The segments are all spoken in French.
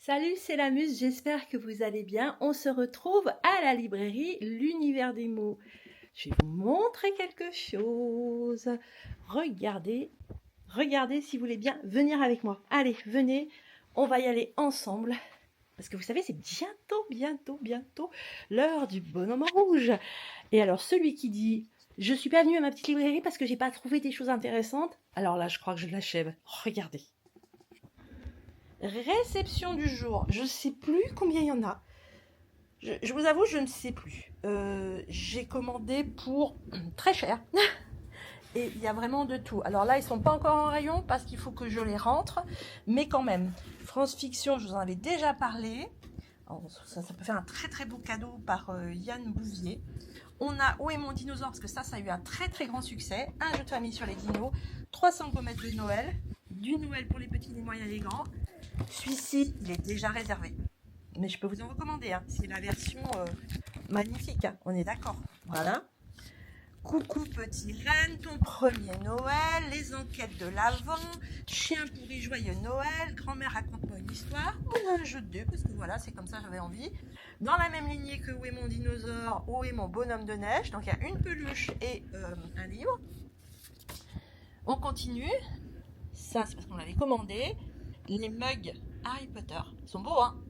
Salut, c'est la Muse, j'espère que vous allez bien. On se retrouve à la librairie L'Univers des mots. Je vais vous montrer quelque chose. Regardez, regardez si vous voulez bien venir avec moi. Allez, venez, on va y aller ensemble. Parce que vous savez, c'est bientôt l'heure du bonhomme rouge. Et alors, celui qui dit « Je suis pas venu à ma petite librairie parce que j'ai pas trouvé des choses intéressantes », alors là, je crois que je l'achève. Regardez. Réception du jour. Je ne sais plus combien il y en a. Je vous avoue, je ne sais plus. J'ai commandé pour très cher. Et il y a vraiment de tout. Alors là, ils ne sont pas encore en rayon parce qu'il faut que je les rentre. Mais quand même, France Fiction, je vous en avais déjà parlé. Alors, ça peut faire un très beau cadeau par Yann Bouvier. On a Où est mon dinosaure, parce que ça a eu un très grand succès. Un jeu de famille sur les dinos. 300 gommettes de Noël. Du Noël pour les petits, les moyens et les grands. Celui-ci, il est déjà réservé. Mais je peux vous en recommander. Hein. C'est la version magnifique. Hein. On est d'accord. Voilà. Coucou petit reine, ton premier Noël, les enquêtes de l'Avent, chien pourri, joyeux Noël, grand-mère raconte-moi une histoire. On a un jeu de deux, parce que voilà, c'est comme ça, j'avais envie. Dans la même lignée que Où est mon dinosaure, Où est mon bonhomme de neige. Donc il y a une peluche et un livre. On continue. Ça, c'est parce qu'on l'avait commandé. Les mugs Harry Potter, ils sont beaux, hein.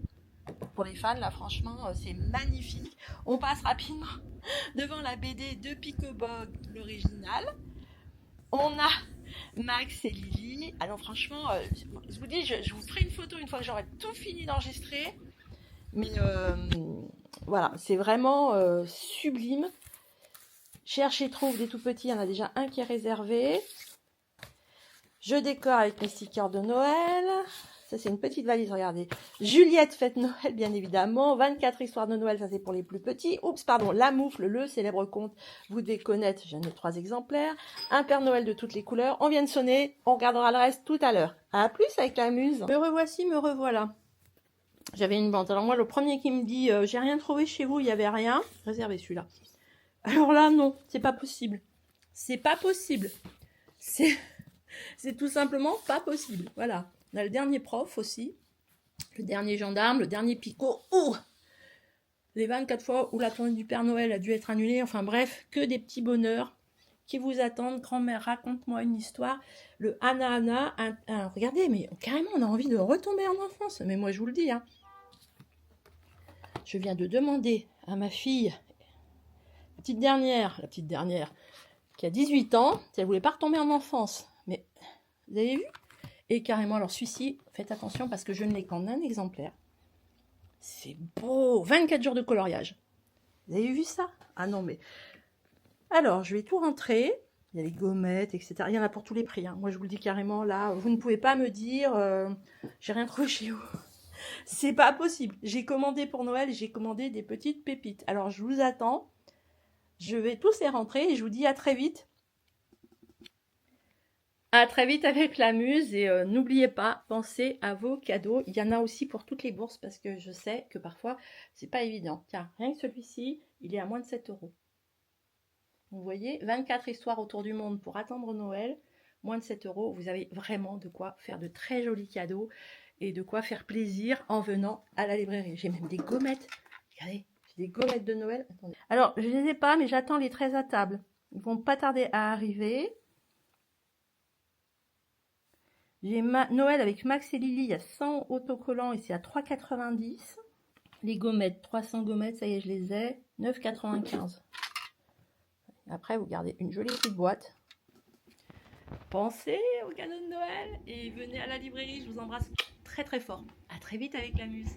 Pour les fans, là, franchement, c'est magnifique. On passe rapidement devant la BD de Picobog, l'original. On a Max et Lily. Alors franchement, je vous dis, je vous ferai une photo une fois que j'aurai tout fini d'enregistrer. Mais voilà, c'est vraiment sublime. Cherche et trouve des tout petits, il y en a déjà un qui est réservé. Je décore avec mes stickers de Noël. Ça, c'est une petite valise, regardez. Juliette fête Noël, bien évidemment. 24 histoires de Noël, ça c'est pour les plus petits. Oups, pardon, La Moufle, le célèbre conte. Vous devez connaître, j'en ai 3 exemplaires. Un Père Noël de toutes les couleurs. On vient de sonner, on regardera le reste tout à l'heure. À plus avec la Muse. Me revoici, me revoilà. J'avais une bande. Alors moi, le premier qui me dit « J'ai rien trouvé chez vous, il n'y avait rien », réservez celui-là. Alors là, non, c'est pas possible. C'est pas possible. C'est tout simplement pas possible. Voilà. On a le dernier prof aussi, le dernier gendarme, le dernier picot, les 24 fois où la tournée du Père Noël a dû être annulée. Enfin bref, que des petits bonheurs qui vous attendent. Grand-mère, raconte-moi une histoire. Le Anna, regardez, mais carrément, on a envie de retomber en enfance. Mais moi, je vous le dis, hein. Je viens de demander à ma fille, la petite dernière, qui a 18 ans, si elle voulait pas retomber en enfance. Mais vous avez vu? Et carrément, alors celui-ci, faites attention parce que je ne l'ai qu'en un exemplaire. C'est beau, 24 jours de coloriage. Vous avez vu ça? Ah non, mais... Alors, je vais tout rentrer. Il y a les gommettes, etc. Il y en a pour tous les prix. Hein. Moi, je vous le dis carrément, là, vous ne pouvez pas me dire j'ai rien trouvé chez vous. C'est pas possible. J'ai commandé pour Noël et j'ai commandé des petites pépites. Alors, je vous attends. Je vais tous les rentrer et je vous dis à très vite. À très vite avec la Muse et n'oubliez pas, pensez à vos cadeaux. Il y en a aussi pour toutes les bourses parce que je sais que parfois c'est pas évident. Tiens, rien que celui-ci, il est à moins de 7 €. Vous voyez, 24 histoires autour du monde pour attendre Noël, moins de 7 €. Vous avez vraiment de quoi faire de très jolis cadeaux et de quoi faire plaisir en venant à la librairie. J'ai même des gommettes. Regardez, j'ai des gommettes de Noël. Attendez. Alors, je les ai pas, mais j'attends les 13 à table. Ils vont pas tarder à arriver. J'ai Noël avec Max et Lily, il y a 100 autocollants et c'est à 3,90 €. Les gommettes, 300 gommettes, ça y est, je les ai, 9,95 €. Après, vous gardez une jolie petite boîte. Pensez au cadeau de Noël et venez à la librairie, je vous embrasse très fort. À très vite avec la Muse.